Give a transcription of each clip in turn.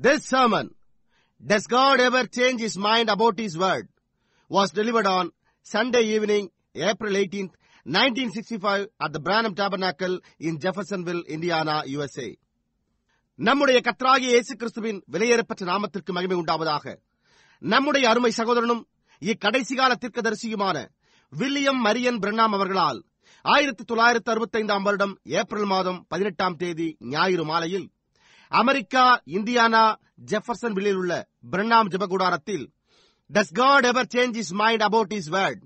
This sermon, Does God Ever Change His Mind About His Word, was delivered on Sunday evening, April 18th, 1965 at the Branham Tabernacle in Jeffersonville, Indiana, USA. நம்முடைய கர்த்தராகிய இயேசு கிறிஸ்துவின் விலையேறப்பட்ட நாமத்திற்கு மகிமை உண்டாவதாக. நம்முடைய அருமை சகோதரனும் இக்கடைசி கால தீர்க்கதரிசியுமான வில்லியம் மரியன் பிரென்னாம் அவர்களால் 1965 வருடம் ஏப்ரல் மாதம் 18ஆம் தேதி ஞாயிறு மாலையில் அமெரிக்கா, இந்தியானா, ஜெஃபர்சன்வில்லில் உள்ள பிரென்னாம் ஜெபகூடாரத்தில் Does God ever change his mind about his word?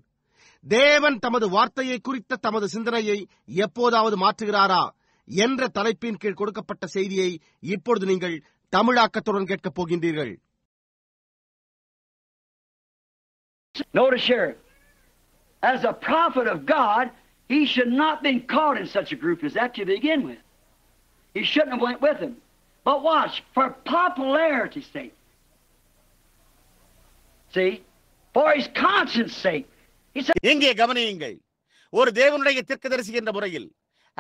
தேவன் தமது வார்த்தையை குறித்த தமது சிந்தனையை எப்போதாவது மாற்றுகிறாரா என்ற தலைப்பின் கீழ் கொடுக்கப்பட்ட செய்தியை இப்பொழுது நீங்கள் தமிழாக்கத்துடன் கேட்கப் போகின்றீர்கள். Notice here, as a prophet of God, he should not have been caught in such a group as that to begin with. He shouldn't have went with him. But watch, for popularity's sake. See? For his conscience sake. He said, இங்கே கவனியுங்கள். ஒரு தேவனுடைய தீர்க்கதரிசி என்ற முறையில்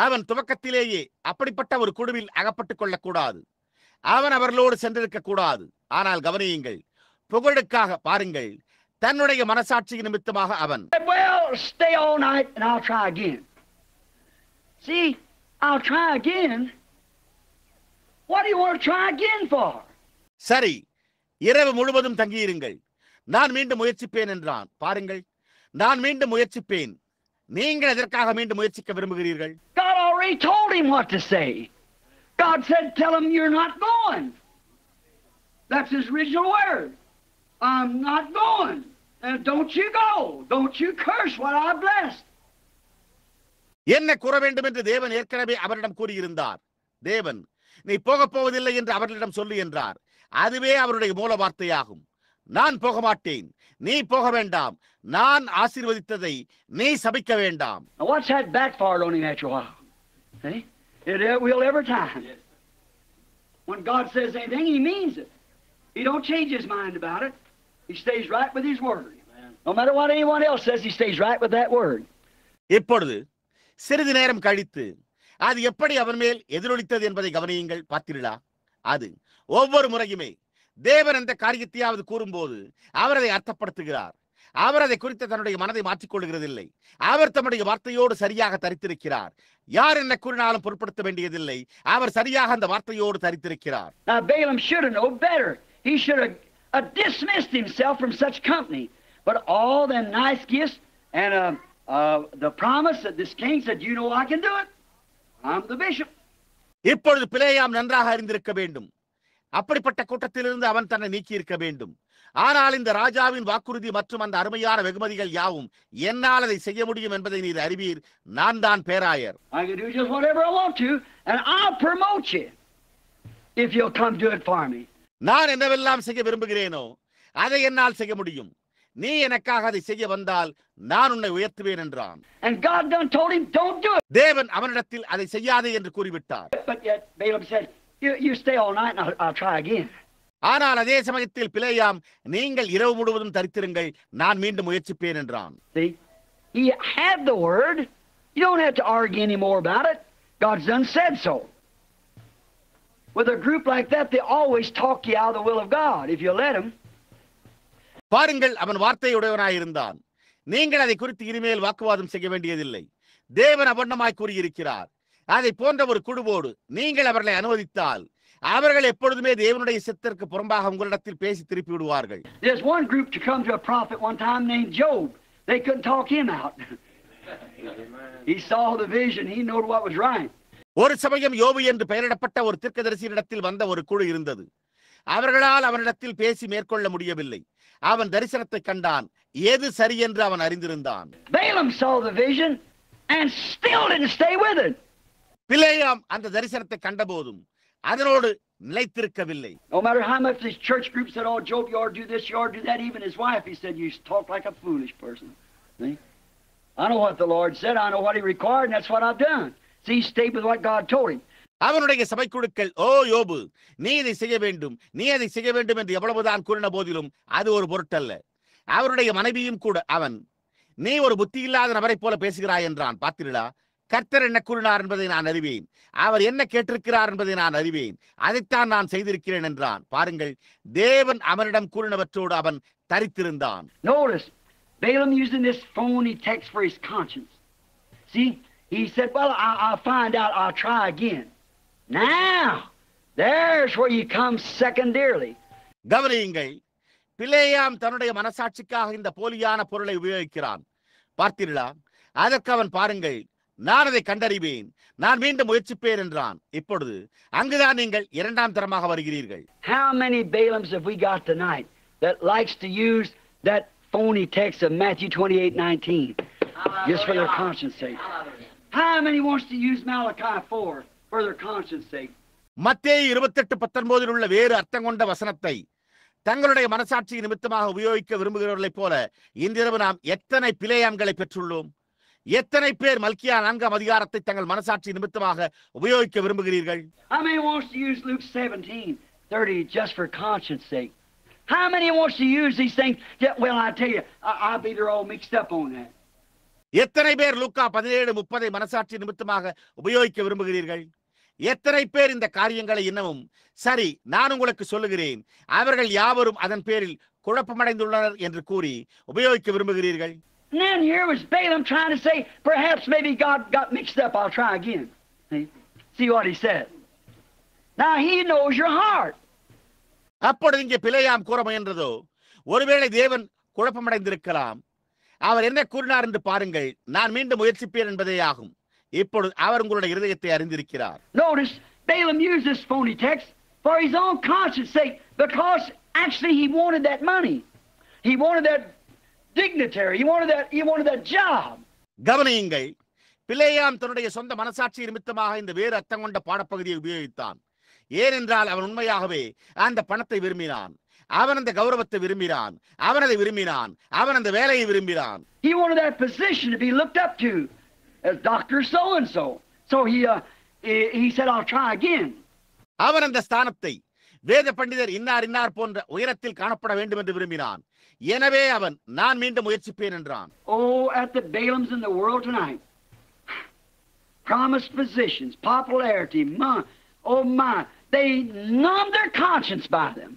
அவன் துவக்கத்திலேயே அப்படிப்பட்ட ஒரு குழுவில் அகப்பட்டுக் கொள்ளக்கூடாது. அவன் அவர்களோடு சென்றிருக்க கூடாது. ஆனால் கவனியுங்கள், புகழுக்காக பாருங்கள், தன்னுடைய மனசாட்சியின் நிமித்தமாக அவன் well, stay all night and I'll try again. See, I'll try again. What do you want to try again for? சரி, இரவு முழுவதும் தங்கியிருங்கள், நான் மீண்டும் முயற்சிப்பேன் என்றான். பாருங்கள், நான் மீண்டும் முயற்சிப்பேன். நீங்கள் எதற்காக மீண்டும் முயற்சிக்க விரும்புகிறீர்கள்? God already told him what to say. God said, tell him you're not going. That's his original word. I'm not going. And don't you go. Don't you curse what I blessed. என்ன கூற வேண்டும் என்று தேவன் ஏற்கனவே அவரிடம் கூறியிருந்தார். தேவன், நீ போகப் போவதில்லை என்று அவர்களிடம் சொல்லு என்றார். அதுவே அவருடைய மூல வார்த்தையாகும். நான் போக மாட்டேன், நீ போக வேண்டாம், நான் ஆசீர்வதித்ததை நீ சபிக்க வேண்டாம். Now what's that backfired on him after a while? See? It will every time. When God says anything, he means it. He don't change his mind about it. He stays right with his word. No matter what anyone else says, he stays right with that word. இப்பொழுது சிறிது நேரம் கழித்து அது எப்படி அவன் மேல் எதிரொலித்தது என்பதை கவனியுங்கள். பார்த்தீர்களா? அது ஒவ்வொரு முறையுமே தேவன் எந்த காரியத்தையாவது கூறும்போது அவர் அதை அர்த்தப்படுத்துகிறார். அவர் அதை குறித்து தன்னுடைய மனதை மாற்றிக் கொள்கிறதில்லை. அவர் தம்முடைய வார்த்தையோடு சரியாக தரித்திருக்கிறார். யார் என்ன கூறினாலும் பொருட்படுத்த வேண்டியதில்லை. அவர் சரியாக அந்த வார்த்தையோடு தரித்திருக்கிறார். Now Balaam should have known better. He should have dismissed himself from such company. But all the nice gifts and the promise that this king said, you know I can do it. I'm the bishop. இப்பொழுது பிலேயாம் நன்றாக அறிந்திருக்க வேண்டும். அப்படிப்பட்ட கூட்டத்திலிருந்து அவன் தன்னை நீக்கி இருக்க வேண்டும். ஆனால் இந்த ராஜாவின் வாக்குறுதி மற்றும் அந்த அருமையான வெகுமதிகள் யாவும் என்னால் அதை செய்ய முடியும் என்பதை நீர் அறிவீர். நான் தான் பேராயர். I can do just whatever I want to and I'll promote you if you'll come do it for me. நான் என்னவெல்லாம் செய்ய விரும்புகிறேனோ அதை என்னால் செய்ய முடியும். நீ எனக்காக அதை செய்ய வந்தால் நான் உன்னை உயர்த்துவேன் என்றான். And God done told him don't do it. தேவன் அவனிடத்தில் அதை செய்யாதே என்று கூறிவிட்டார். But yet Balaam said, you stay all night and I'll try again. ஆனால் அதே சமயத்தில் பிலேயாம், நீங்கள் இரவு முழுவதும் தரித்திருங்கள், நான் மீண்டும் முயற்சிப்பேன் என்றான். See, he had the word. You don't have to argue anymore about it. God's done said so. With a group like that, they always talk you out of the will of God if you let them. பாருங்கள், அவன் வார்த்தையுடையவனாயிருந்தான். நீங்கள் அதை குறித்து இனிமேல் வாக்குவாதம் செய்ய வேண்டியதில்லை. தேவன் அவண்ணமாய் கூறியிருக்கிறார். அதை போன்ற ஒரு குழுவோடு நீங்கள் அவர்களை அனுமதித்தால் அவர்கள் எப்பொழுதுமே தேவனுடைய சித்தத்திற்கு புறம்பாக உங்களிடத்தில் பேசி திருப்பி விடுவார்கள். There's one group to come to a prophet one time named Job. They couldn't talk him out. He saw the vision. He knew what was right. ஒரு சமயம் யோபு என்று பெயரிடப்பட்ட ஒரு தீர்க்கதரிசியிடத்தில் வந்த ஒரு குழு இருந்தது. அவர்களால் அவனிடத்தில் பேசி மேற்கொள்ள முடியவில்லை. அவன் தரிசனத்தை கண்டான். எது சரி என்று அவன் அறிந்திருந்தான். Balaam saw the vision and still didn't stay with it. பிலேயாம் அந்த தரிசனத்தை கண்டபோதும் அதனோடு நிலைத்திருக்கவில்லை. No matter how much this church group said, oh, Job, you ought to do this, you ought to do that. Even his wife, he said, you talk like a foolish person. See? I know what the Lord said. I know what he required, and that's what I've done. See, he stayed with what God told him. அவனுடைய சபைக்குழுக்கள், ஓ யோபு, நீ இதை செய்ய வேண்டும், நீ அதை செய்ய வேண்டும் என்று எவ்வளவுதான் கூறின போதிலும் அது ஒரு பொருட்டல்ல. அவருடைய மனைவியும் கூட அவன், நீ ஒரு புத்தி இல்லாத நபரை போல பேசுகிறாய் என்றான். பார்த்தீர்களா? கர்த்தர் என்ன கூறினார் என்பதை நான் அறிவேன், அவர் என்ன கேட்டிருக்கிறார் என்பதை நான் அறிவேன், அதைத்தான் நான் செய்திருக்கிறேன் என்றான். பாருங்கள், தேவன் அவனிடம் கூறினவற்றோடு அவன் தரித்திருந்தான். Notice, Balaam using this phony text for his conscience. See, he said, well, I'll find out, I'll try again. Now, there's where you come secondarily. கவனியுங்கள், பிலேயாம் தன்னுடைய மனசாட்சிக்காக இந்த போலியான பொருளை உபயோகிக்கிறான். பார்த்தீர்களா? அதற்கு அவன், பாருங்கள், நான் அதை கண்டறிவேன், நான் மீண்டும் முயற்சிப்பேன் என்றான். இப்பொழுது அங்குதான் நீங்கள் இரண்டாம் தரமாக வருகிறீர்கள். How many Balaams have we got tonight that likes to use that phony text of Matthew 28:19 just for their conscience sake? How many wants to use Malachi 4 for their conscience sake? மத்தேயு 28:19 உள்ள வேறு அர்த்தம் கொண்ட வசனத்தை தங்களுடைய மனசாட்சி நிமித்தமாக உபயோகிக்க விரும்புகிறவர்களைப் போல இன்றிரவு நாம் எத்தனை பிலேயாம்களை பெற்றுள்ளோம்? எத்தனை பேர் மல்கியா 4ஆம் அதிகாரத்தை தங்கள் மனசாட்சி நிமித்தமாக உபயோகிக்க விரும்புகிறீர்கள்? How many wants to use Luke 17:30 just for conscience sake? How many wants to use these things? Well, I tell you, I'll be there all mixed up on that. எத்தனை பேர் லூக்கா 17:30 மனசாட்சி நிமித்தமாக உபயோகிக்க விரும்புகிறீர்கள்? எத்தனை பேர் இந்த காரியங்களை இன்னமும் சரி நான் உங்களுக்கு சொல்லுகிறேன், அவர்கள் யாவரும் அதன் பேரில் குழப்பமடைந்துள்ளனர் என்று கூறி உபயோகிக்க விரும்புகிறீர்கள்? And then here was Balaam trying to say, perhaps maybe God got mixed up, I'll try again. See what he said. Now he knows your heart. அப்பொழுது இங்கே பிலேயாம் கூற முயன்றதோ, ஒருவேளை தேவன் குழப்பமடைந்திருக்கலாம், அவர் என்ன கூறினார் என்று பாருங்கள், நான் மீண்டும் முயற்சிப்பேன் என்பதே ஆகும். இப்பொழுது அவர் உங்களுடைய இருதயத்தை அறிந்திருக்கிறார். Notice Balaam used this phony text for his own conscience sake, because actually he wanted that money. He wanted that dignitary. He wanted that job. கவனியுங்கள், பிலேயாம் தன்னுடைய சொந்த மனசாட்சி நிமித்தமாக இந்த வேறு அர்த்தம் கொண்ட பாடப்பகுதியை உபயோகித்தான். ஏனென்றால் அவன் உண்மையாகவே அந்த பணத்தை விரும்பினான், அவன் அந்த கௌரவத்தை விரும்பினான், அவன் அதை விரும்பினான், அவன் அந்த வேலையை விரும்பினான். He wanted that position to be looked up to as Dr. So and so. So he said, I'll try again. அவன் அந்த ஸ்தானத்தை வேத பண்டிதர் இன்னார் இன்னார் போன்ற உயரத்தில் காணப்பட வேண்டும் என்று விரும்பினான். எனவே அவன் நான் மீண்டும் முயற்சிப்பேன் என்றான். Oh, at the Balaams in the world tonight, promised positions, popularity, oh my, they numb their conscience by them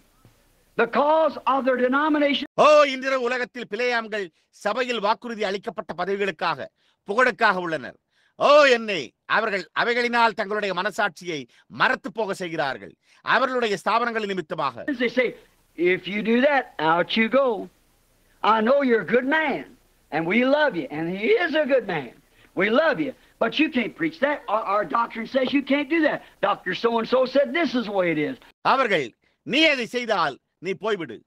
because of their denomination. ஓ, இன்றைய உலகத்தில் பிலேயாம்கள் சபையில் வாக்குறுதி அளிக்கப்பட்ட பதவிகளுக்காக புகழுக்காக உள்ளனர். ஓ என்னை, அவர்கள் அவைகளினால் தங்களுடைய மனசாட்சியை மறத்து போக செய்கிறார்கள், அவர்களுடைய ஸ்தாபனங்களின் நிமித்தமாக. They say, if you do that, out you go. I know you're a good man, and we love you, and he is a good man. We love you, but you can't preach that. Our doctrine says you can't do that. Dr. So-and-so said this is the way it is. அவர்கள், நீ அதை செய்தால் நீ போய்விடு,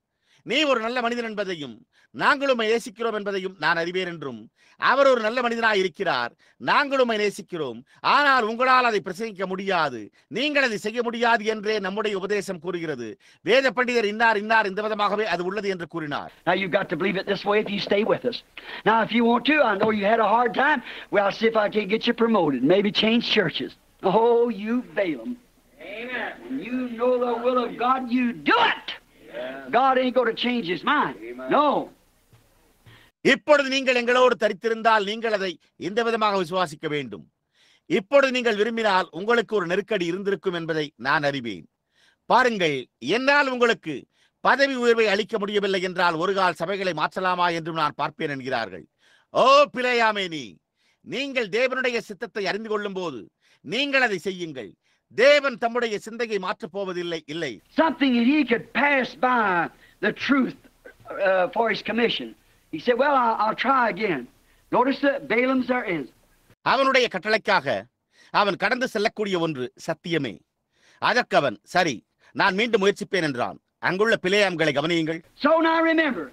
நீ ஒரு நல்ல மனிதன் என்பதையும் நாங்களும் நேசிக்கிறோம் என்பதையும் நான் அறிவேன் என்றும், அவர் ஒரு நல்ல மனிதனாய் இருக்கிறார், நாங்களும் நேசிக்கிறோம், ஆனால் உங்களால் அதை பிரசங்கிக்க முடியாது, நீங்கள் அதை செய்ய முடியாது என்றே நம்முடைய உபதேசம் கூறுகிறது. வேத பண்டிதர் இன்னார் இன்னார் இந்த விதமாகவே அது உள்ளது என்று கூறினார். Now you've got to believe it this way if you stay with us. Now if you want to, I know you had a hard time. Well, I'll see if I can get you promoted, maybe change churches. Oh, you Balaam. Amen. When you know the will of God, you do it. God ain't going to change his mind. No. இப்பொழுது நீங்கள் எங்களோடு தரித்திருந்தால் நீங்கள் அதை இந்த விதமாக விசுவாசிக்க வேண்டும். இப்பொழுது நீங்கள் விரும்பினால் உங்களுக்கு ஒரு நெருக்கடி இருந்திருக்கும் என்பதை நான் அறிவேன். பாருங்கள், என்னால் உங்களுக்கு பதவி உயர்வை அளிக்க முடியவில்லை என்றால் ஒரு கால் சபைகளை மாற்றலாமா என்றும் நான் பார்ப்பேன் என்கிறார்கள். ஓ பிலேயாமே, நீங்கள் தேவனுடைய சித்தத்தை அறிந்து கொள்ளும் போது நீங்கள் அதை செய்யுங்கள். தேவன் தம்முடைய சிந்தையை மாற்றப் போவதில்லை. இல்லை, something that he could pass by the truth for his commission. He said, well, I'll try again. Notice the Balaam's there is. அவனுடைய கட்டளைக்காக அவன் கடந்து செல்லக்கூடிய ஒன்று சத்தியமே. அதற்கு அவன் சரி நான் மீண்டும் முயற்சிப்பேன் என்றான். அங்குள்ள பிலேயாம்களை கவனியுங்கள். So now remember,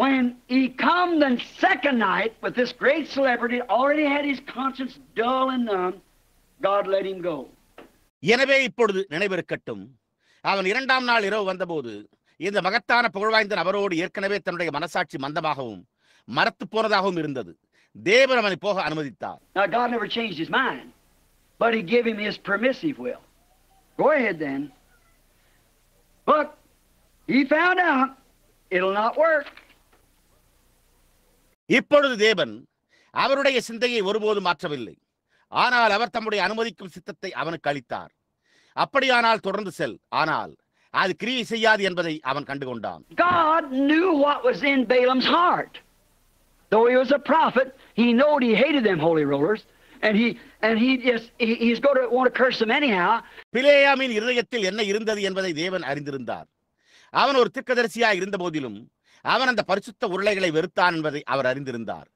when he come the second night with this great celebrity, already had his conscience dull and numb, God let him go. எனவே இப்பொழுது நினைவிருக்கட்டும், அவன் இரண்டாம் நாள் இரவு வந்தபோது இந்த மகத்தான புகழ்வாய்ந்த நபரோடு ஏற்கனவே தன்னுடைய மனசாட்சி மந்தமாகவும் மரத்து போனதாகவும் இருந்தது. தேவன் அவனை போக அனுமதித்தார். Now God never changed his mind, but he gave him his permissive will. Go ahead then. But he found out it'll not work. இப்பொழுது தேவன் அவருடைய சிந்தையை ஒருபோதும் மாற்றவில்லை. ஆனால் அவர் தம்முடைய அனுமதிக்கும் சித்தத்தை அவனுக்கு அளித்தார். அப்படியானால் தொடர்ந்து செல், ஆனால் அது கிரியை செய்யாது என்பதை அவன் கண்டுகொண்டான். God knew what was in Balaam's heart. Though he was a prophet, he knowed he hated them holy rollers, and he's going to want to curse them anyhow. பிலேயாமின் இருதயத்தில் என்ன இருந்தது என்பதை தேவன் அறிந்திருந்தார். அவன் ஒரு தீர்க்கதரிசியாய் இருந்த போதிலும் அவன் அந்த பரிசுத்த உருளைகளை வெறுத்தான் என்பதை அவர் அறிந்திருந்தார்.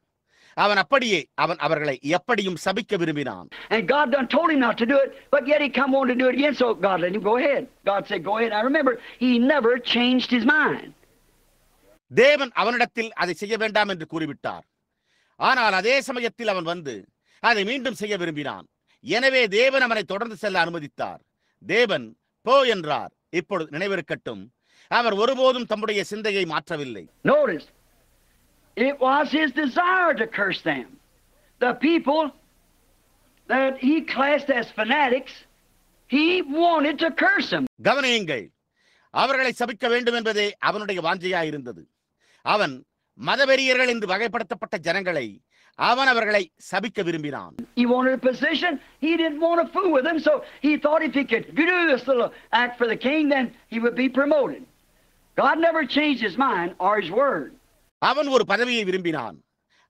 அவன் அவர்களை எப்படியும் சபிக்க விரும்பினான். And God done told him not to do it, but yet he come on to do it again, so God let him go ahead. God said go ahead. I remember he never changed his mind. தேவன் அவனிடத்தில் அதை செய்ய வேண்டாம் என்று கூறிவிட்டார். ஆனால் அதே சமயத்தில் அவன் வந்து அதை மீண்டும் செய்ய விரும்பினான். எனவே தேவன் அவனை தொடர்ந்து செல்ல அனுமதித்தார். தேவன் போ என்றார். இப்பொழுது நினைவிருக்கட்டும், அவர் ஒருபோதும் தம்முடைய சிந்தையை மாற்றவில்லை. Notice, it was his desire to curse them. The people that he classed as fanatics, he wanted to curse them. கவனியுங்கள், அவர்களை சபிக்க வேண்டும் என்பதே அவனுடைய வாஞ்சையாய் இருந்தது. அவன் மதவெறியர்கள் என்று வகைப்படுத்தப்பட்ட ஜனங்களை அவர்களை சபிக்க விரும்பினான். He wanted a position. He didn't want to fool with them, so he thought if he could do this little act for the king, then he would be promoted. God never changed his mind or his word. அவன் ஒரு பதவியை விரும்பினான்.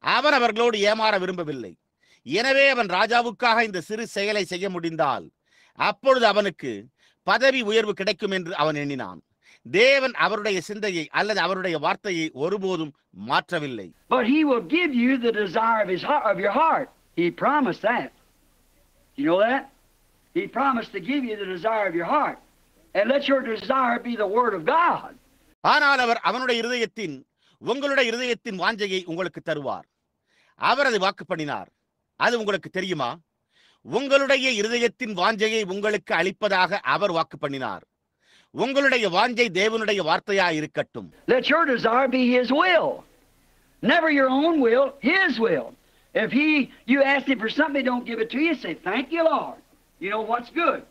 அவன் அவர்களோடு ஏமாற விரும்பவில்லை. எனவே அவன் ராஜாவுக்காக இந்த சிறு செயலை செய்ய முடிந்தால் அப்பொழுது அவனுக்கு பதவி உயர்வு கிடைக்கும் என்று அவன் எண்ணினான். தேவன் அவருடைய சிந்தையை அல்லது அவருடைய வார்த்தையை ஒருபோதும் மாற்றவில்லை. But he will give you the desire of your heart. He promised that. You know that? He promised to give you the desire of your heart. And let your desire be the word of God. ஆனால் அவர் உங்களுடைய இருதயத்தின் வாஞ்சையை உங்களுக்கு தருவார். அவர் அதை வாக்கு பண்ணினார். அது உங்களுக்கு தெரியுமா? உங்களுடைய இருதயத்தின் வாஞ்சையை உங்களுக்கு அளிப்பதாக அவர் வாக்கு பண்ணினார். உங்களுடைய வாஞ்சை தேவனுடைய வார்த்தையாய் இருக்கட்டும். Let your desire be his will. Never your own will, his will. If you ask him for something, don't give it to you, say thank you Lord. You know what's good.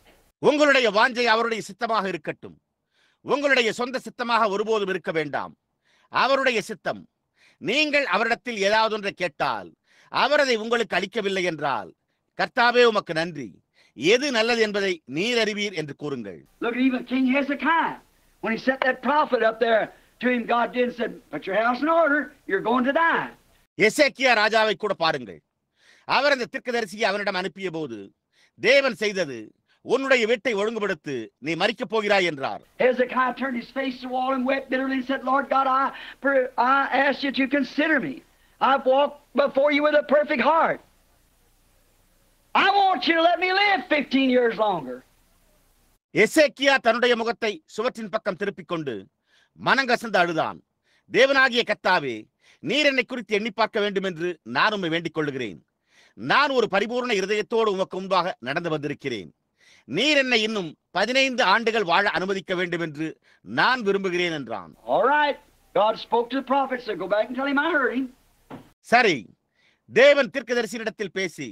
உங்களுடைய வாஞ்சை அவருடைய சித்தமாக இருக்கட்டும். உங்களுடைய சொந்த சித்தமாக ஒருபோதும் இருக்க வேண்டாம். அவருடைய சித்தம். நீங்கள் அவரிடத்தில் ஏதாவது ஒன்றை கேட்டால் அவர் அதை உங்களுக்கு அளிக்கவில்லை என்றால் கர்த்தாவே உமக்கு நன்றி, எது நல்லது என்பதை நீர் அறிவீர் என்று கூறுங்கள். Look at even King Hezekiah. When he set that prophet up there to him, God did and said, put your house in order, you're going to die. எசேக்கியா ராஜாவை கூட பாருங்கள். அவர் அந்த தீர்க்கதரிசியை அவனிடம் அனுப்பிய போது தேவன் செய்தது, உன்னுடைய வீட்டை ஒழுங்குபடுத்து, நீ மரிக்கப் போகிறாய் என்றார். Hezekiah turned his face to the wall and wept bitterly and said, Lord God, I ask you to consider me. I've walked before you with a perfect heart. I want you to let me live 15 years longer. எசேக்கியா தன்னுடைய முகத்தை சுவற்றின் பக்கம் திருப்பிக் கொண்டு மனங்கசந்து அழுதான். தேவனாகிய கர்த்தாவே, நீர் என்னை குறித்து எண்ணி பார்க்க வேண்டும் என்று நான் உம்மை வேண்டிக் கொள்ளுகிறேன். நான் ஒரு பரிபூர்ண இருதயத்தோடு உமக்கு முன்பாக நடந்து வந்திருக்கிறேன். நீர் என்னை இன்னும் 15 ஆண்டுகள் வாழ அனுமதிக்க வேண்டும் என்று நான் விரும்புகிறேன் என்றான். All right. God spoke to the prophet, so go back and tell him I heard him. சரி, தேவன் தீர்க்கதரிசியிடத்தில் பேசி,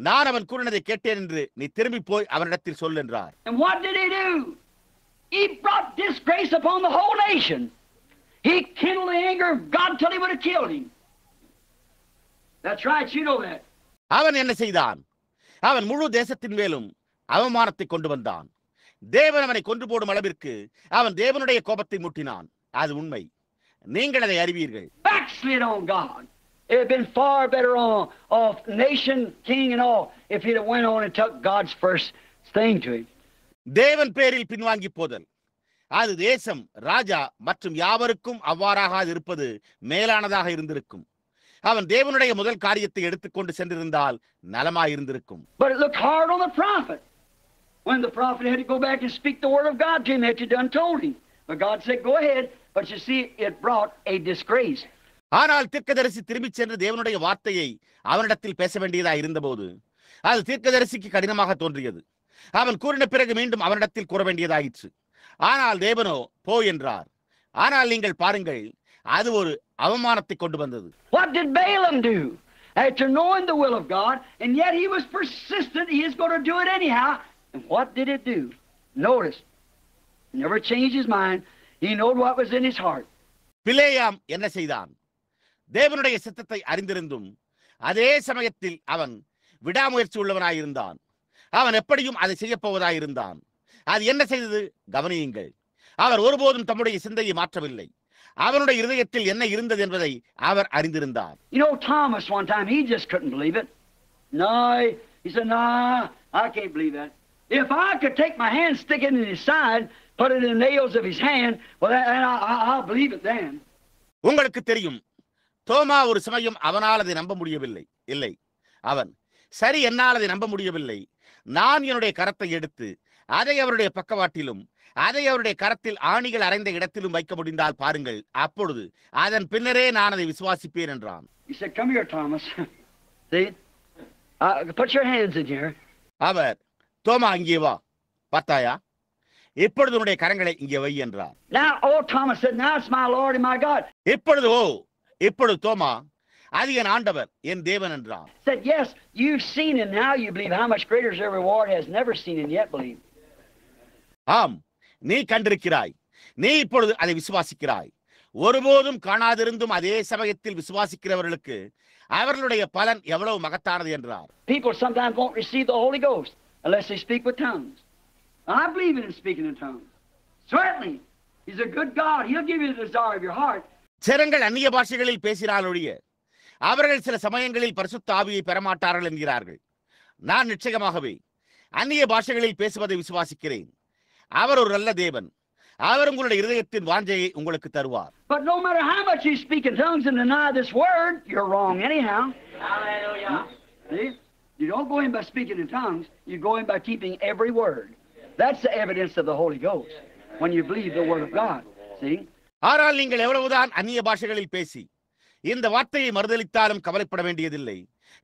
நான் அவன் கூறினதை கேட்டேன் என்று நீ திரும்பி போய் அவனிடத்தில் சொல் என்றார். And what did he do? He brought disgrace upon the whole nation. He kindled the anger of God till he would have killed him. That's right, you know that. அவன் என்ன செய்தான்? அவன் முழு தேசத்தின் மேலும் அவமானத்தை கொண்டு வந்தான். தேவன் அவனை கொன்று போடும் அளவிற்கு அவன் தேவனுடைய கோபத்தை மூட்டினான். அது உண்மை. நீங்கள் அதை அறிவீர்கள். Backslid on God. It had been far better off nation, king and all if he'd have went on and took God's first thing to him. தேவன் பேரில் பின்வாங்கி போதல், அது தேசம், ராஜா மற்றும் யாவருக்கும் அவ்வாறாக இருப்பது மேலானதாக இருந்திருக்கும். அவன் தேவனுடைய முதல் காரியத்தை எடுத்துக்கொண்டு சென்றிருந்தால் நலமாயிருந்திருக்கும். But it looked hard on the prophet. When the prophet had to go back and speak the word of God to him that you done told him. But God said, go ahead. But you see, it brought a disgrace. ஆனால் தீர்க்கதரிசி திரும்பிச் சென்று தேவனுடைய வார்த்தையை அவனிடத்தில் பேச வேண்டியதாக இருந்தபோது அது தீர்க்கதரிசிக்கு கடினமாக தோன்றியது. அவன் கூறின பிறகு மீண்டும் அவனிடத்தில் கூற வேண்டியதாயிற்று. ஆனால் தேவனோ போ என்றார். ஆனால் நீங்கள் பாருங்கள், அது ஒரு அவமானத்தை கொண்டு வந்தது. What did Balaam do? After knowing the will of God, and yet he was persistent, he is going to do it anyhow. And what did it do? Notice, he never changed his mind. He knew what was in his heart. பிலேயாம் என்ன செய்தான்? தேவனுடைய சித்தத்தை அறிந்திருந்தும் அதே சமயத்தில் அவன் விடாமுயற்சி உள்ளவனாயிருந்தான். அவன் எப்படியும் அதை செய்யப் போவதாயிருந்தான். அது என்ன செய்தது? கவனியுங்கள். அவர் ஒருபோதும் தம்முடைய சிந்தையை மாற்றவில்லை. அவனுடைய இருதயத்தில் என்ன இருந்தது என்பதை அவர் அறிந்திருந்தார். You know, Thomas one time, he just couldn't believe it. No, he said, no, I can't believe that. If I could take my hand, stick it in his side, put it in the nails of his hand, well, I'll believe it then. உங்களுக்கு தெரியும், தோமா ஒரு சமயம் அவனால் அதை நம்ப முடியவில்லை. இல்லை, அவன், சரி, என்னால் அதை நம்ப முடியவில்லை. நான் என்னுடைய கரத்தை எடுத்து அதை அவருடைய பக்கவாட்டிலும் அதை அவருடைய கரத்தில் ஆணிகள் அறைந்த இடத்திலும் வைக்க முடிந்தால் பாருங்கள், அப்பொழுது அதன் பின்னரே நான் அதை விசுவாசிப்பேன் என்றான். He said, come here, Thomas. See? Put your hands in here. அவர், தோமா, இங்கே வா, பார்த்தாயா, இப்பொழுது உன்னுடைய கரங்களை இங்கே வை என்றார். Now, oh, Thomas said, now it's my Lord and my God. இப்பொழுது தோமா, அது என் ஆண்டவர், என் தேவன் என்றான். Said, yes, you've seen him, now you believe. How much greater is their reward? Has never seen him yet believe. ஆம், நீ கண்டிருக்கிறாய், நீ இப்பொழுது அதை விசுவாசிக்கிறாய். ஒருபோதும் காணாதிருந்தும் அதே சமயத்தில் விசுவாசிக்கிறவர்களுக்கு அவர்களுடைய பலன் எவ்வளவு மகத்தானது என்றார். People sometimes won't receive the Holy Ghost unless they speak with tongues. I believe in speaking in tongues. Certainly, he's a good God. He'll give you the desire of your heart. ஜனங்கள் அந்நிய பாஷைகளில் பேசினாலொழிய அவர்கள் சில சமயங்களில் பரிசுத்த ஆவியை பெறமாட்டார்கள் என்கிறார்கள். நான் நிச்சயமாகவே அந்நிய பாஷைகளில் பேசுவதை விசுவாசிக்கிறேன். அவர் ஒரு நல்ல தேவன். அவர் உங்களுடைய இருதயத்தின் வாஞ்சையை உங்களுக்கு தருவார். But no matter how much you speak in tongues and deny this word, you're wrong anyhow. Hallelujah. See? You don't go in by speaking in tongues. You go in by keeping every word. That's the evidence of the Holy Ghost. When you believe the word of God. See? ஆனால் நீங்கள் எவ்வளவுதான் அந்நிய பாஷைகளில் பேசி இந்த வார்த்தையை மறுதலித்தாலும் கவலைப்பட வேண்டியதில்லை.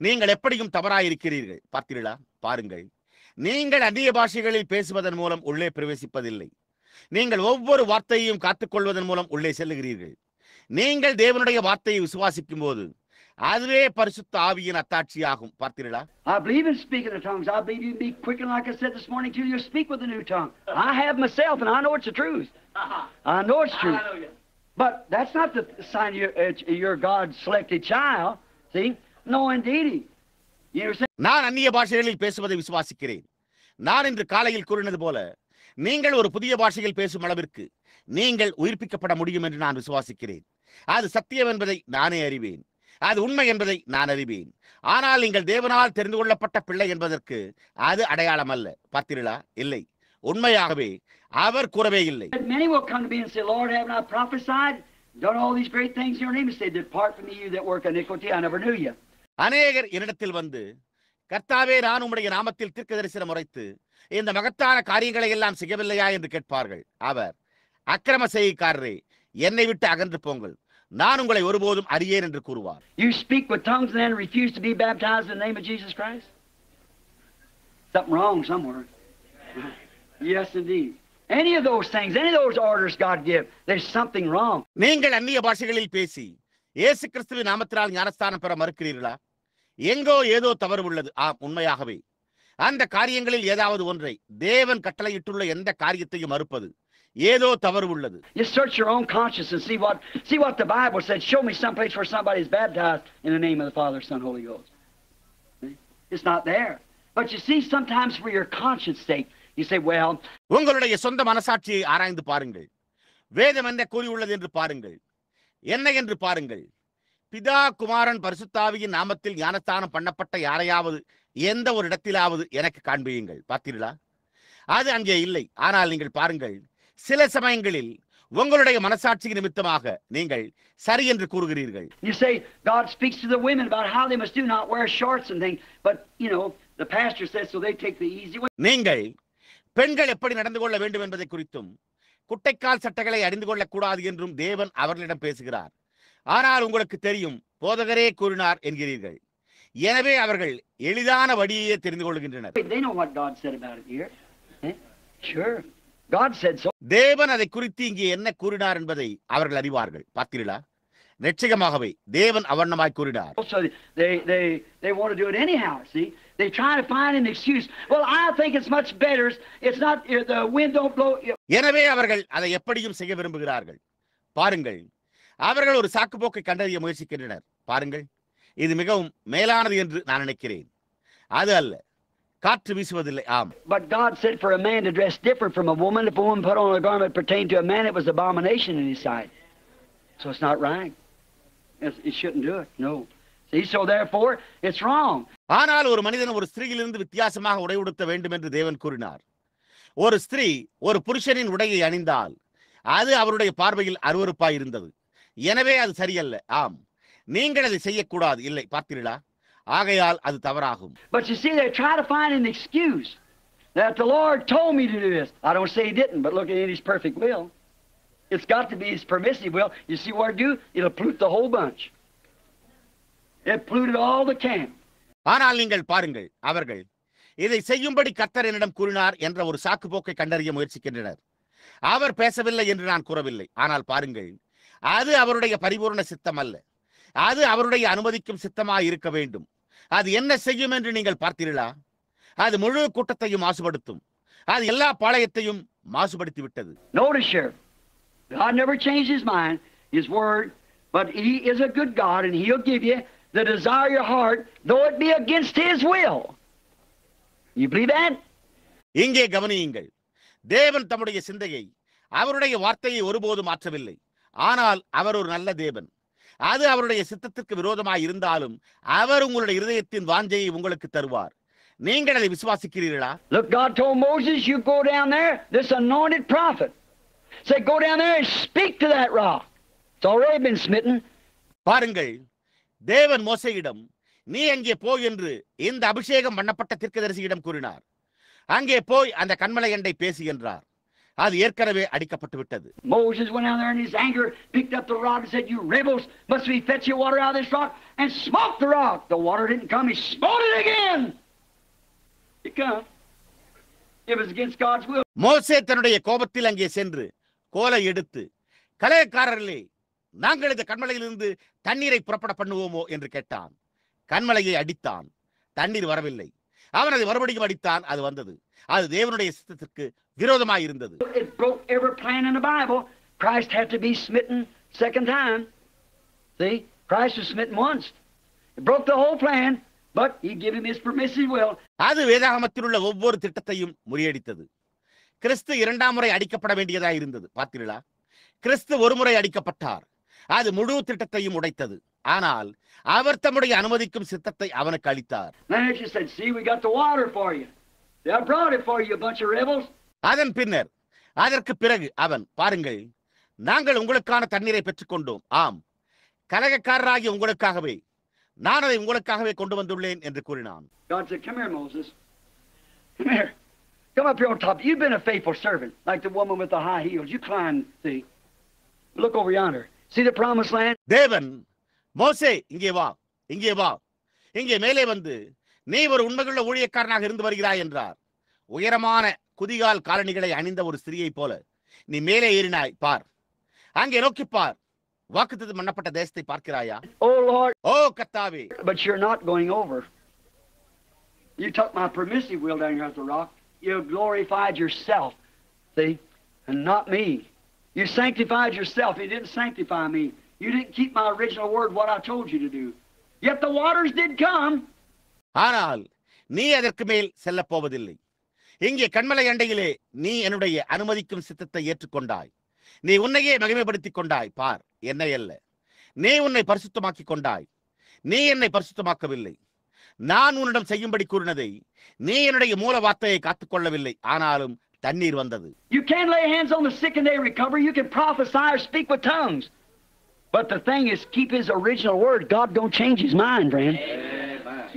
நீங்கள் எப்படியும் தவறாயிருக்கிறீர்கள். பார்த்தீர்களா? பாருங்கள், நீங்கள் அந்நிய பாஷைகளில் பேசுவதன் மூலம் உள்ளே பிரவேசிப்பதில்லை. நீங்கள் ஒவ்வொரு வார்த்தையையும் காத்துக்கொள்வதன் மூலம் உள்ளே செல்லுகிறீர்கள். நீங்கள் தேவனுடைய வார்த்தையை விசுவாசிக்கும் போது அதுவே பரிசுத்த ஆவியின் அத்தாட்சியாகும். பார்த்தீர்களா? I believe in speaking in tongues. I believe you be quickened, like I said this morning to you. You speak with a new tongue. I have myself, and I know it's the truth. I know it's true. But that's not the sign you're God's selected child. See? No, indeed. You know, நான் அந்நிய பாஷைகளில் பேசுவதை விசுவாசிக்கிறேன். நான் இன்று காலையில் கூறினது போல, நீங்கள் ஒரு புதிய பாஷையில் பேசும் அளவிற்கு நீங்கள் உயிர்ப்பிக்கப்பட முடியும் என்று நான் விசுவாசிக்கிறேன். அது சத்தியம் என்பதை நானே அறிவேன். அது உண்மை என்பதை நான் அறிவேன். ஆனால் நீங்கள் தேவனால் தெரிந்து கொள்ளப்பட்ட பிள்ளை என்பதற்கு அது அடையாளம் அல்ல. பார்த்தீர்களா? இல்லை, உண்மையாகவே அவர் கூறவே இல்லை. Many will come to me and say, Lord, have I prophesied, done all these great things in your name? And say, depart from me, you that work iniquity, I never knew you. அநேகர் என்னிடத்தில் வந்து, கர்த்தாவே, நான் உம்முடைய நாமத்தில் தீர்க்கதரிசனம் உரைத்து இந்த மகத்தான காரியங்களை எல்லாம் செய்யவில்லையா என்று கேட்பார்கள். அவர், அக்கிரம செய்கைக்காரரே, என்னை விட்டு அகன்று போங்கள், நான் உங்களை ஒருபோதும் அறியேன் என்று கூறுவார். You speak with tongues and then refuse to be baptized in the name of Jesus Christ? Something wrong somewhere. Yes, indeed. Any of those things, any of those orders God give, there's something wrong. நீங்கள் அந்நிய பாஷைகளில் பேசி இயேசு கிறிஸ்துவின் நாமத்தினால் ஞானஸ்தானம் பெற மறுக்கிறீர்களா? எங்கோ ஏதோ தவறு உள்ளது. ஆம், உண்மையாகவே அந்த காரியங்களில் ஏதாவது ஒன்றை, தேவன் கட்டளையிட்டுள்ள எந்த காரியத்தையும் மறுப்பது ஏதோ தவறு உள்ளது. You search your own conscience and see what the Bible said. Show me some place where somebody is baptized in the name of the Father, Son, Holy Ghost. It's not there. But you see, sometimes for your conscience sake, you say, well, உங்களுடைய சொந்த மனசாட்சியை ஆராய்ந்து பாருங்கள். வேதம் என்ன கூறியுள்ளது என்று பாருங்கள். என்ன என்று பாருங்கள். பிதா, குமாரன், பரிசுத்தாவியின் நாமத்தில் ஞானஸ்தானம் பண்ணப்பட்ட யாரையாவது எந்த ஒரு இடத்திலாவது எனக்கு காண்பியுங்கள். பார்த்தீர்களா? அது அங்கே இல்லை. ஆனால் நீங்கள் பாருங்கள், சில சமயங்களில் உங்களுடைய மனசாட்சி நிமித்தமாக நீங்கள் சரி என்று கூறுகிறீர்கள். You say God speaks to the women about how they must do, not wear shorts and things, but you know, the pastor says so they take the easy way. நீங்கள் பெண்கள் எப்படி நடந்து கொள்ள வேண்டும் என்பதை குறித்தும் குட்டைக்கால் சட்டைகளை அணிந்து கொள்ளக்கூடாது என்றும் தேவன் அவர்களிடம் பேசுகிறார். ஆனால் உங்களுக்கு தெரியும், போதகரே கூறினார் என்கிறீர்கள். எனவே அவர்கள் எளிதான வழியையே தெரிந்து கொள்கின்றனர். They know what God said about it here. Sure. God said so. தேவன் அதை குறித்து இங்கே என்ன கூறினார் என்பதை அவர்கள் அறிவார்கள். பார்த்தீர்களா? நிச்சயமாகவே தேவன் அவர்ணமாய் கூறினார். So they want to do it anyhow, see? They try to find an excuse. Well, I think it's much better. It's not, the wind don't blow. எனவே அவர்கள் அதை எப்படியும் செய்ய விரும்புகிறார்கள். பாருங்கள், அவர்கள் ஒரு சாக்குப்போக்கை கண்டறிய முயற்சிக்கின்றனர். பாருங்கள், இது மிகவும் மேலானது என்று நான் நினைக்கிறேன். அது அல்ல, காற்று வீசுவதில்லை. ஆம். But God said for a man to dress different from a woman, if a woman put on a garment pertaining to a man, it was abomination in his sight. So it's not right. It shouldn't do it. No. See, so therefore, it's wrong. ஆனால் ஒரு மனிதன் ஒரு ஸ்திரீயிலிருந்து வித்தியாசமாக உடை உடுத்த வேண்டும் என்று தேவன் கூறினார். ஒரு ஸ்திரீ ஒரு புருஷனின் உடையை அணிந்தால் அது அவருடைய பார்வையில் அருவருப்பாய் இருந்தது. எனவே அது சரியல்ல. ஆம், நீங்கள் அதை செய்யக்கூடாது. இல்லை, பார்த்தீர்களா? ஆகையால் அது தவறாகும். But you see, they try to find an excuse that the Lord told me to do this. I don't say He didn't, but look at His perfect will. It's got to be His permissive will. You see what it do? It'll pollute the whole bunch. It polluted all the camp. ஆனால் நீங்கள் பாருங்கள், அவர்கள் இதை செய்யும்படி கர்த்தர் என்னிடம் கூறினார் என்ற ஒரு சாக்கு போக்கை கண்டறிய முயற்சிக்கின்றனர். அவர் பேசவில்லை என்று நான் கூறவில்லை. ஆனால் பாருங்கள், அது அவருடைய பரிபூர்ண சித்தம் அல்ல. அது அவருடைய அனுமதிக்கும் சித்தமாய் இருக்க வேண்டும். அது என்ன செய்யும் என்று நீங்கள் பார்த்தீர்களா? அது முழு கூட்டத்தையும் மாசுபடுத்தும். அது எல்லா பாளையத்தையும் மாசுபடுத்தி விட்டது. Notice here, God never changed His mind, His word, but He is a good God and He'll give you the desire of your heart, though it be against His will. You believe that? இங்கே கவனியுங்கள். தேவன் தம்முடைய சிந்தையை, அவருடைய வார்த்தையை ஒருபோதும் மாற்றவில்லை. ஆனால் அவர் ஒரு நல்ல தேவன். அது அவருடைய சித்தத்திற்கு விரோதமாய் இருந்தாலும் அவர் உங்களுடைய இருதயத்தின் வாஞ்சையை உங்களுக்கு தருவார். நீங்கள் அதை விசுவாசிக்கிறீர்களா? Look, God told Moses, you go down there, this anointed prophet. Say, go down there and speak to that rock. It's already been smitten. பாருங்கள், தேவன் மோசேயிடம், நீ அங்கே போய் என்று இந்த அபிஷேகம் பண்ணப்பட்ட தீர்க்கதரிசியிடம் கூறினார். அங்கே போய் அந்த கன்மலை எண்டை பேசி என்றார். அது ஏற்கனவே அடிக்கப்பட்டு விட்டது. Moses went down there in his anger, picked up the rock and said, you rebels, must we fetch you water out of this rock? And smoked the rock. The water didn't come, he smote it again. It come. It was against God's will. மோசே தன்னுடைய கோபத்தில் அங்கே சென்று கோலை எடுத்து, கலையக்காரர்களே, நாங்கள் இந்த கண்மலையிலிருந்து தண்ணீரை புறப்பட பண்ணுவோமோ என்று கேட்டான். கண்மலையை அடித்தான், தண்ணீர் வரவில்லை. அவன் அதை மறுபடியும் அடித்தான், அது வந்தது. அது தேவனுடைய சித்தத்திற்கு விரோதமாய் இருந்தது. It broke every plan in the Bible. Christ had to be smitten second time. See, Christ was smitten once. It broke the whole plan, but He gave him His permissive will. அது வேதாகமத்தில் உள்ள ஒவ்வொரு திட்டத்தையும் முறியடித்தது. கிறிஸ்து இரண்டாம் முறை அடிக்கப்பட வேண்டியதாக இருந்தது. பார்த்தீர்களா? கிறிஸ்து ஒரு முறை அடிக்கப்பட்டார். அது முழு திட்டத்தையும் உடைத்தது. ஆனால் அவர் தம்முடைய அனுமதிக்கும் சித்தத்தை அவனுக்கு அளித்தார். Then she said, see, we got the water for you. I brought it for you, a bunch of rebels. அதன் பின்னர், அதற்கு பிறகு அவன், பாருங்கள், நாங்கள் உங்களுக்கான தண்ணீரை பெற்றுக்கொண்டோம். ஆம், கலகக்காரராகி உங்களுக்காகவே, நான் அதை உங்களுக்காகவே கொண்டு வந்துள்ளேன் என்று கூறினான். God said, come here, Moses. Come here. Come up here on top. You've been a faithful servant, like the woman with the high heels. You climb, see. Look over yonder. See the promised land? தேவன், மோசே, இங்கே வா, இங்கே வா, இங்கே மேலே வந்து, நீ ஒரு உண்மையுள்ள ஊழியக்காரனாக இருந்து வருகிறாய் என்றார். உயரமான குதிகால் காலணிகளை அணிந்த ஒரு ஸ்திரீயை போல நீ மேலே ஏறினாய். பார், அங்கே நோக்கி பார். வாக்குத்தத்தம் பண்ணப்பட்ட தேசத்தை பார்க்கிறாயா? Oh Lord, ஓ கர்த்தாவே, but you're not going over. You took my permissive will down here at the rock. You glorified yourself, see, and not me. You sanctified yourself. You didn't sanctify me. You didn't keep my original word, what I told you to do. Yet the waters did come. ஆனால் நீ அதற்கு மேல் செல்ல போவதில்லை. இங்கே கண்மலை அண்டையிலே நீ என்னுடைய அனுமதிக்கும் சித்தத்தை ஏற்றுக்கொண்டாய். நீ உன்னையே மகிமைப்படுத்திக் கொண்டாய். பார், என்னை அல்ல, நீ உன்னை பரிசுத்தமாக்கிக் கொண்டாய். நீ என்னை பரிசுத்தமாக்கவில்லை. நான் உன்னிடம் செய்யும்படி கூறினதை நீ என்னுடைய மூல வார்த்தையை காத்துக்கொள்ளவில்லை. ஆனாலும் தண்ணீர் வந்தது. You can't lay hands on the sick and they recover. You can prophesy or speak with tongues. But the thing is, keep His original word. God don't change His mind, friend.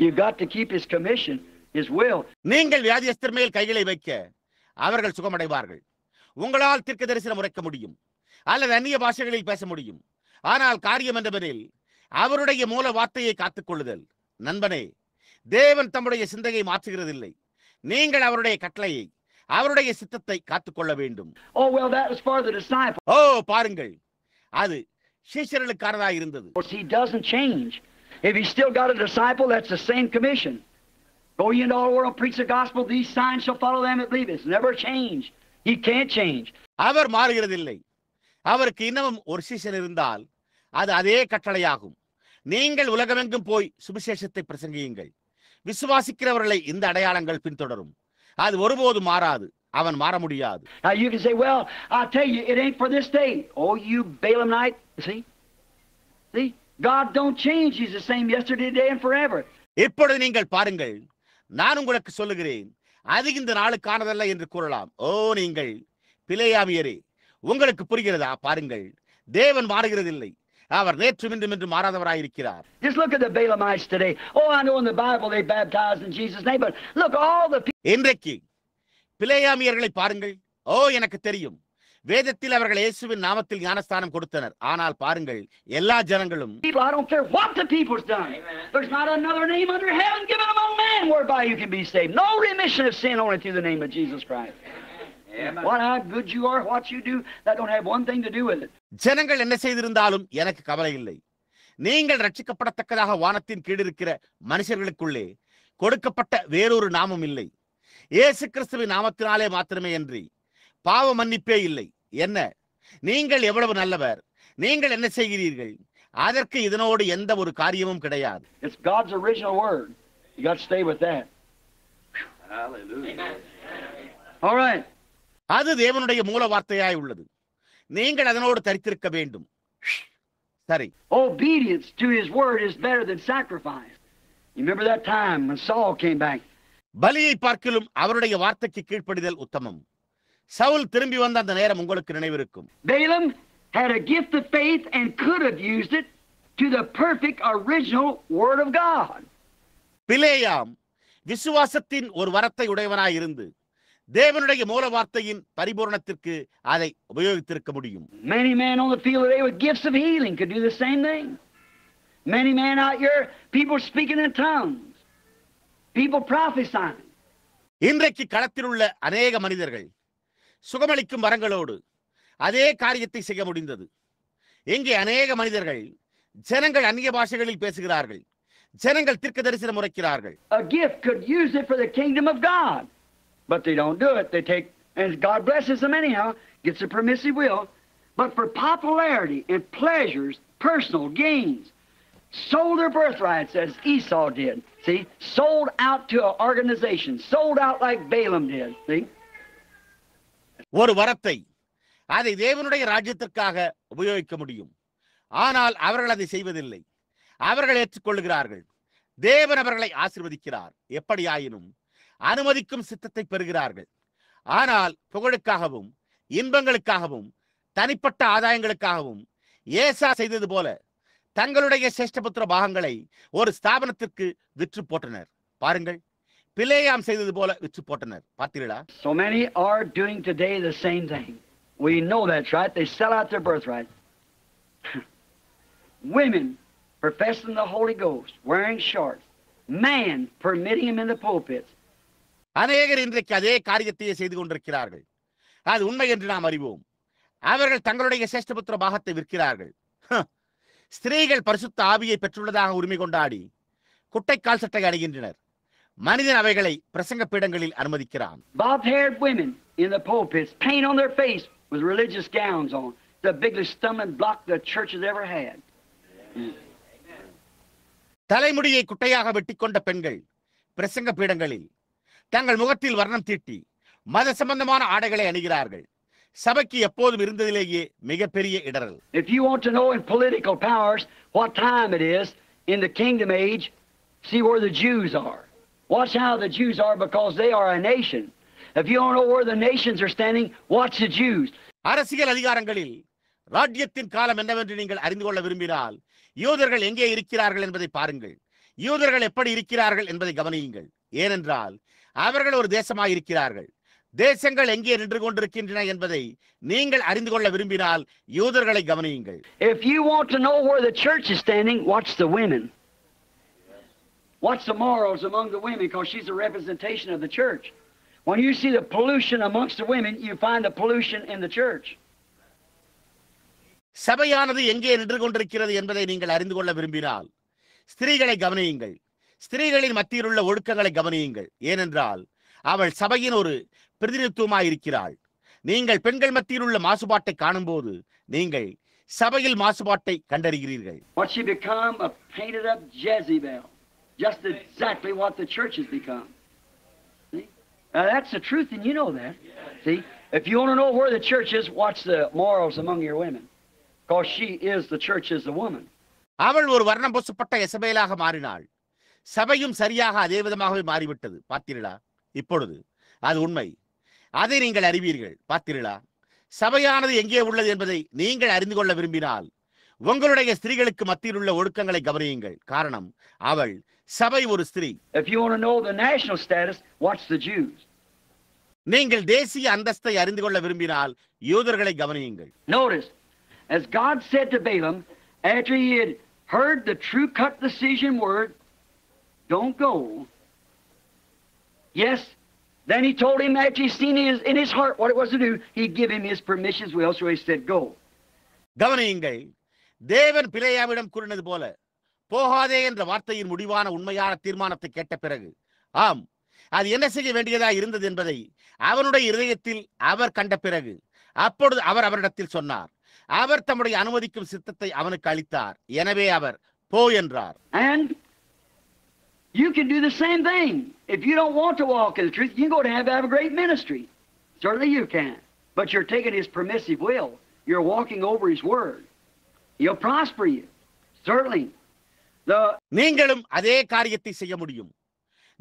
You got to keep His commission, His will. நீங்கள் வியாதியஸ்தர் மேல் கைகளை வைக்க அவர்கள் சுகமடைவார்கள். உங்களால் தீர்க்க தரிசனம் உரைக்க முடியும் அல்லது அந்நிய பாஷைகளில் பேச முடியும். ஆனால் காரியம் என்னவெனில் அவருடைய மூல வார்த்தையை காத்துக்கொள்ளுதல். நண்பனே, தேவன் தம்முடைய சிந்தையை மாற்றுகிறதில்லை. நீங்கள் அவருடைய கட்டளையை, அவருடைய சித்தத்தை காத்துக்கொள்ள வேண்டும். Oh well, that was for the disciples. ஓ பாருங்கள், அது சீஷர்களுக்கானதாக இருந்தது. He doesn't change. If He's still got a disciple, that's the same commission. Go ye into all the world, preach the gospel. These signs shall follow them that believe. It's never changed. He can't change. அவர் மாறுகிறதில்லை. அவருக்கு இன்னமும் ஒரு சீஷன் இருந்தால் அது அதே கட்டளையாகும். நீங்கள் உலகமெங்கும் போய் சுவிசேஷத்தை பிரசங்கியுங்கள். விசுவாசிக்கிறவர்களை இந்த அடையாளங்கள் பின்தொடரும். அது ஒருபோதும் மாறாது. அவன் மாற முடியாது. Now you can say, well, I'll tell you, it ain't for this day. Oh, you Balaamite. See? See? God don't change. He's the same yesterday, today, and forever. இப்பொழுது நீங்கள் பாருங்கள், நான் உங்களுக்கு சொல்லுகிறேன், அது இந்த நாளுக்கானதல்ல என்று கூறலாம். ஓ நீங்கள் பிலேயாமியரே, உங்களுக்கு புரிகிறதா? பாருங்கள், தேவன் மாறுகிறதில்லை. அவர் நேற்றும் இன்றும் என்று மாறாதவராயிருக்கிறார். Just look at the Balaamites today. Oh, I know in the Bible they baptized in Jesus' name, but look all the people. இன்றைக்கு பிலேயாமியர்களை பாருங்கள். ஓ எனக்கு தெரியும், வேதத்தில் அவர்கள் இயேசுவின் நாமத்தில் ஞானஸ்தானம் கொடுத்தனர். ஆனால் பாருங்கள், எல்லா ஜனங்களும், I don't care what the people's done. There's not another name under heaven given among men whereby you can be saved. No remission of sin only through the name of Jesus Christ. What how good you are, what you do, that don't have one thing to do with it. ஜனங்கள் என்ன செய்திருந்தாலும் எனக்கு கவலை இல்லை. நீங்கள் ரட்சிக்கப்படத்தக்கதாக வானத்தின் கீழ் இருக்கிற மனுஷர்களுக்குள்ளே கொடுக்கப்பட்ட வேறொரு நாமம் இல்லை. இயேசு கிறிஸ்துவின் நாமத்தினாலே மாத்திரமே அன்றி பாவ மன்னிப்பே இல்லை. என்ன, நீங்கள் எவ்வளவு நல்லவர், நீங்கள் என்ன செய்கிறீர்கள், அதற்கு இதனோடு எந்த ஒரு காரியமும் கிடையாது. It's God's original word. You got to stay with that. Hallelujah. All right. அது தேவனுடைய மூல வார்த்தையாய் உள்ளது. நீங்கள் அதனோடு தரித்திருக்க வேண்டும். சரி. Obedience to his word is better than sacrifice. You remember that time when Saul came back? பலியை பார்க்கிலும் அவருடைய வார்த்தைக்கு கீழ்ப்படிதல் உத்தமம். சவுல் திரும்பி வந்த அந்த நேரம் உங்களுக்கு நினைவிருக்கும். Balaam had a gift of faith and could have used it to the perfect original word of God. பிலேயாம் விசுவாசத்தின் ஒரு வரத்தை உடையவனாய் இருந்து தேவனுடைய மூல வார்த்தையின் பரிபூரணத்திற்கு அதை உபயோகித்திருக்க முடியும். Many men on the field today with gifts of healing could do the same thing. Many men out here, people speaking in tongues, people prophesying. இன்றைக்கு களத்தில் உள்ள அநேக மனிதர்கள் சுகமளிக்கும் வரங்களோடு அதே காரியத்தை செய்ய முடிந்தது. இங்கே அநேக மனிதர்கள், ஜனங்கள் அந்நிய பாஷைகளில் பேசுகிறார்கள், ஜனங்கள் தீர்க்க தரிசனம் உரைக்கிறார்கள். A gift could use it for the kingdom of God. But they don't do it. They take, and God blesses them anyhow, gets a permissive will. But for popularity and pleasures, personal gains, sold their birthrights as Esau did. See? Sold out to an organization. Sold out like Balaam did. See? ஒரு வரத்தை அதை தேவனுடைய ராஜ்யத்திற்காக உபயோகிக்க முடியும். ஆனால் அவர்கள் அதை செய்வதில்லை. அவர்கள் ஏற்றுக்கொள்கிறார்கள். தேவன் அவர்களை ஆசீர்வதிக்கிறார். எப்படியாயினும் அனுமதிக்கும் சித்தத்தை பெறுகிறார்கள். ஆனால் புகழுக்காகவும் இன்பங்களுக்காகவும் தனிப்பட்ட ஆதாயங்களுக்காகவும் ஏசா செய்தது போல தங்களுடைய சேஷ்டபுத்திர பாகங்களை ஒரு ஸ்தாபனத்திற்கு விற்று போட்டனர். பாருங்கள், பிலேயாம் செய்தது போல விற்று போட்டனர். பார்த்தீர்களா? So many are doing today the same thing. We know that's right. They sell out their birthright. Women professing the Holy Ghost, wearing shorts. Man permitting him in the pulpits. அநேகர் இன்றைக்கு அதே காரியத்தையே செய்து கொண்டிருக்கிறார்கள். அது உண்மை என்று நாம் அறிவோம். அவர்கள் தங்களுடைய சேஷ்டபுத்திர பாகத்தை விற்கிறார்கள். ஸ்திரீகள் பரிசுத்த ஆவியை பெற்றுள்ளதாக உரிமை கொண்டாடி குட்டைக்கால் சட்டை அணிகின்றனர். மனிதன் அவைகளை பிரசங்க பீடங்களில் அனுமதிக்கிறான். Bob-haired women in the pulpits, paint on their face with religious gowns on. The biggest stumbling block the church has ever had. தலைமுடியை குட்டையாக வெட்டிக்கொண்ட பெண்கள் பிரசங்க பீடங்களில் தங்கள் முகத்தில் வர்ணம் தீட்டி மத சம்பந்தமான ஆடைகளை அணிகிறார்கள். சபைக்கு எப்போதும் இருந்ததிலேயே மிகப்பெரிய இடரல். If you want to know in political powers what time it is in the kingdom age, see where the Jews are. Watch how the Jews are, because they are a nation. If you don't know where the nations are standing, watch the Jews. அரசியல் அதிகாரங்களில் ராஜ்யத்தின் காலம் என்னவென்று நீங்கள் அறிந்து கொள்ள விரும்பினால் யூதர்கள் எங்கே இருக்கிறார்கள் என்பதை பாருங்கள். யூதர்கள் எப்படி இருக்கிறார்கள் என்பதை கவனியுங்கள். ஏனென்றால் அவர்கள் ஒரு தேசமாய் இருக்கிறார்கள். தேசங்கள் எங்கே நின்று கொண்டிருக்கின்றன என்பதை நீங்கள் அறிந்து கொள்ள விரும்பினால் யூதர்களை கவனியுங்கள். If you want to know where the church is standing, watch the women. Watch the morals among the women, because she's a representation of the church. When you see the pollution amongst the women, you find the pollution in the church. சபையானது எங்கே நின்று கொண்டிருக்கிறது என்பதை நீங்கள் அறிந்து கொள்ள விரும்பினால் ஸ்திரீகளை கவனியுங்கள். ஸ்திரீகளின் மத்தியில் உள்ள ஒழுக்கங்களை கவனியுங்கள். ஏனென்றால் அவள் சபையின் ஒரு பிரதிநிதித்துவமாய் இருக்கிறாள். நீங்கள் பெண்கள் மத்தியில் உள்ள மாசுபாட்டை காணும்போது நீங்கள் சபையில் மாசுபாட்டை கண்டறிகிறீர்கள். What she become, a painted up Jezebel. just exactly what the church has become. See? Now that's the truth, and you know that. See? If you want to know where the church is, watch the morals among your women. Because she is, the church is the woman. அவள் ஒரு வர்ணம் பூசப்பட்ட எசபேலாக மாறினாள். சபையும் சரியாக அதே விதமாகவே மாறிவிட்டது. பார்த்தீர்களா? இப்பொழுது அது உண்மை. அதை நீங்கள் அறிவீர்கள். பார்த்தீர்களா? சபையானது எங்கே உள்ளது என்பதை நீங்கள் அறிந்து கொள்ள விரும்பினால் உங்களுடைய ஸ்திரீகளுக்கு மத்தியில் உள்ள ஒழுக்கங்களை கவனியுங்கள். காரணம், அவள் சபை ஒரு ஸ்திரீ. If you want to know the national status, watch the Jews. நீங்கள் தேசிய அந்தஸ்தை அறிந்து கொள்ள விரும்பினால் யூதர்களை கவனியுங்கள். Notice, as God said to Balaam, after he had heard the true cut decision word, don't go. Yes, then he told him after he seen in his heart what it was to do, he'd give him his permission as well, so he said, go. கவனியுங்கள், தேவன் பிலேயாமிடம் கூறினது போல போகாதே என்ற வார்த்தையின் முடிவான உண்மையான தீர்மானத்தை கேட்ட பிறகு, ஆம், அது என்ன செய்ய வேண்டியதா இருந்தது என்பதை அவனுடைய இருதயத்தில் அவர் கண்ட பிறகு, அப்பொழுது அவர் அவரிடத்தில் சொன்னார். அவர் தம்முடைய அனுமதிக்கும் சித்தத்தை அவனுக்கு அளித்தார். எனவே அவர் போ என்றார். And you can do the same thing. If you don't want to walk in the truth, you can go to have a great ministry. Certainly you can. But you're taking his permissive will. You're walking over his word. He'll prosper you. Certainly. நீங்களும் அதே காரியத்தை செய்ய முடியும்.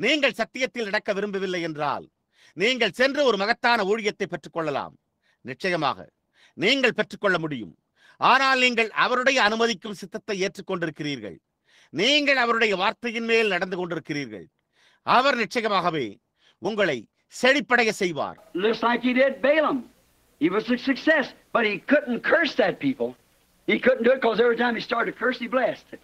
நீங்கள் சத்தியத்தில் நடக்க விரும்பவில்லை என்றால் நீங்கள் சென்று ஒரு மகத்தான ஊழியத்தை பெற்றுக்கொள்ளலாம். நிச்சயமாக நீங்கள் பெற்றுக்கொள்ள முடியும். ஆனால் நீங்கள் அவருடைய அனுமதிக்கும் சித்தத்தை ஏற்றுக்கொண்டிருக்கிறீர்கள். நீங்கள் அவருடைய வார்த்தையின் மேல் நடந்து கொண்டிருக்கிறீர்கள். அவர் நிச்சயமாகவே உங்களை செழிப்படைய செய்வார். Looks like he did Balaam. He was a success, but he couldn't curse that people. He couldn't do it because every time he started to curse, he blessed it.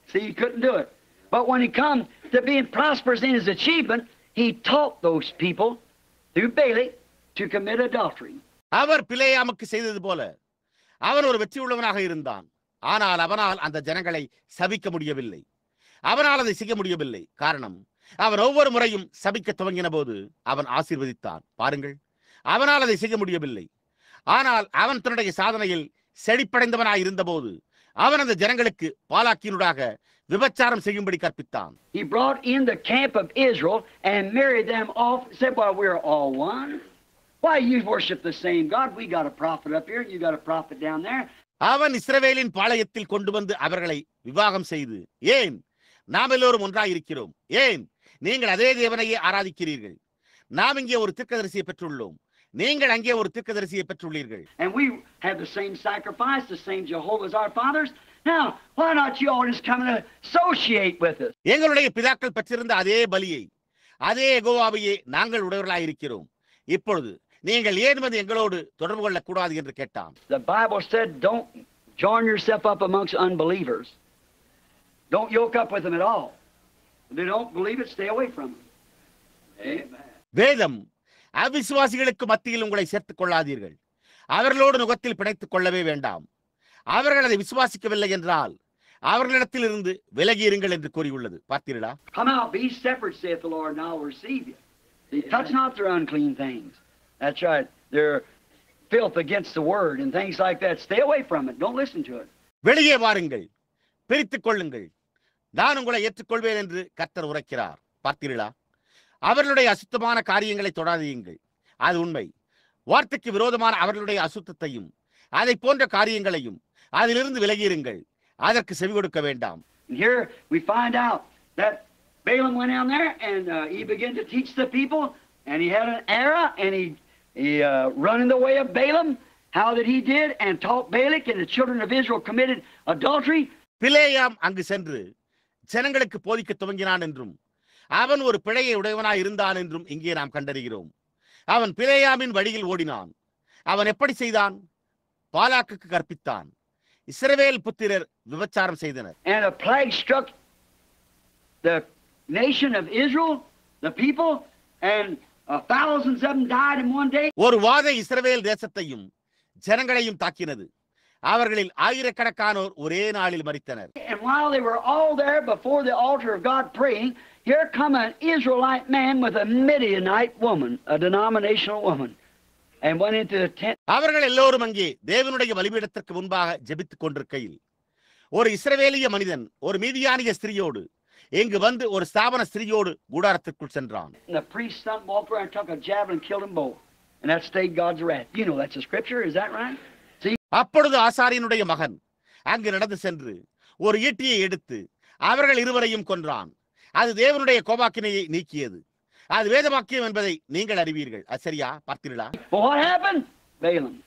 See, he couldn't do it. But when he come to being prosperous in his achievement, he taught those people through Balak to commit adultery. அவர் பிலேயாமுக்கு செய்தது போல அவன் ஒரு வெற்றி உள்ளவனாக இருந்தான். ஆனால் அவனால் அந்த ஜனங்களை சபிக்க முடியவில்லை. அவனால் அதை செய்ய முடியவில்லை. காரணம், அவன் ஒவ்வொரு முறையும் சபிக்க துவங்கின போது அவன் ஆசீர்வதித்தான். பாருங்கள், அவனால் அதை செய்ய முடியவில்லை. ஆனால் அவன் தன்னுடைய சாதனையில் செழிப்படைந்தவனாய் இருந்தபோது அவன் அந்த ஜனங்களுக்கு பாலாக்கினூடாக விபச்சாரம் செய்யும்படி கற்பித்தான். He brought in the camp of Israel and married them off. Said, "Well, we're all one. Why you worship the same God? We got a prophet up here, you got a prophet down there." அவன் இஸ்ரவேலின் பாளையத்தில் கொண்டு வந்து அவர்களை விவாகம் செய்து, ஏன் நாம் எல்லோரும் ஒன்றாயிருக்கிறோம்? ஏன் நீங்கள் அதே தேவனையே ஆராதிக்கிறீர்கள்? நாம் இங்கே ஒரு தீர்க்கதரிசியை பெற்றுள்ளோம், நீங்கள் அங்கே ஒரு தீர்க்கதரிசியை பெற்றுள்ளீர்கள். And we have the same sacrifice, the same Jehovah as our fathers. Now, why not you all just come and associate with us? எங்களுடைய பிதாக்கள் பெற்றிருந்த அதே பலியை, அதே யெகோவாவையே நாங்கள் உடையவர்களாயிருக்கிறோம். இப்பொழுது நீங்கள் ஏன் வந்து எங்களோடு தொடர்பு கொள்ளக்கூடாது என்று கேட்டான். The Bible said, don't join yourself up amongst unbelievers. Don't yoke up with them at all. If they don't believe it, stay away from them. Amen. வேதம் அவிசுவாசிகளுக்கு மத்தியில் உங்களை சேர்த்துக் கொள்ளாதீர்கள், அவர்களோடு நுகத்தில் பிணைத்துக் கொள்ளவே வேண்டாம். அவர்கள் அதை விசுவாசிக்கவில்லை என்றால் அவர்களிடத்தில் இருந்து விலகி இருங்கள் என்று கூறியுள்ளது. பார்த்தீர்களா? Come out, be separate, saith the Lord, and I'll receive you. They touch not their unclean things. That's right. They're filth against the word and things like that. Stay away from it. Don't listen to it. வெளியே வாருங்கள், பிரித்துக் கொள்ளுங்கள், நான் உங்களை ஏற்றுக்கொள்வேன் என்று கர்த்தர் உரைக்கிறார். பார்த்தீர்களா? அவர்களுடைய அசுத்தமான காரியங்களை தொடாதீங்கள். அது உண்மை. வார்த்தைக்கு விரோதமான அவர்களுடைய அசுத்தத்தையும் அதை போன்ற காரியங்களையும் அதிலிருந்து விலகியிருங்கள். அதற்கு செவி கொடுக்க வேண்டாம். Here we find out that Balaam went down there and he began to teach the people, and he had an era, and he run in the way of Balaam, how that he did, and taught Balak, and the children of Israel committed adultery. பிலேயாம் அங்கு சென்று ஜனங்களுக்கு போதிக்க துவங்கினான் என்றும் அவன் ஒரு பிழையை உடையவனாய் இருந்தான் என்றும் இங்கே நாம் கண்டறிகிறோம். அவன் பிலேயாமின் வழியில் ஓடினான். அவன் எப்படி செய்தான்? பாலாக்குக்கு கற்பித்தான். இஸ்ரவேல் புத்திரர் விபச்சாரம் செய்தனர். And a plague struck the nation of Israel, the people, and thousands of them died in one day. ஒரு வாதை இஸ்ரவேல் தேசத்தையும் ஜனங்களையும் தாக்கினது. அவர்களில் ஆயிரக்கணக்கானோர் ஒரே நாளில் மரித்தனர். And while they were all there before the altar of God praying, here come an Israelite man with a Midianite woman, a denominational woman, and went into the tent. அவர்கள் எல்லோரும் அங்கே தேவனுடைய பலிபீடத்திற்கு முன்பாக ஜெபித்துக் கொண்டிருக்கையில் ஒரு இஸ்ரவேலிய மனிதன் ஒரு மீதியானிய ஸ்திரியோடு இங்கு வந்து ஒரு ஸ்தாபன ஸ்திரீயோடு கூடாரத்திற்குள் சென்றான். And the priest's son walked around and took a javelin and killed them both. And that stayed God's wrath. You know that's a scripture, is that right? See? அப்பொழுது ஆசாரியனுடைய மகன் அங்கு நடந்து சென்று ஒரு ஈட்டியை எடுத்து அவர்கள் இருவரையும் கொன்றான். அது தேவனுடைய கோபாக்கினையை நீக்கியது. அது வேதவாக்கியம் என்பதை நீங்கள் அறிவீர்கள். அது சரியா? பார்த்தீர்களா? Well, what happened? Balaam.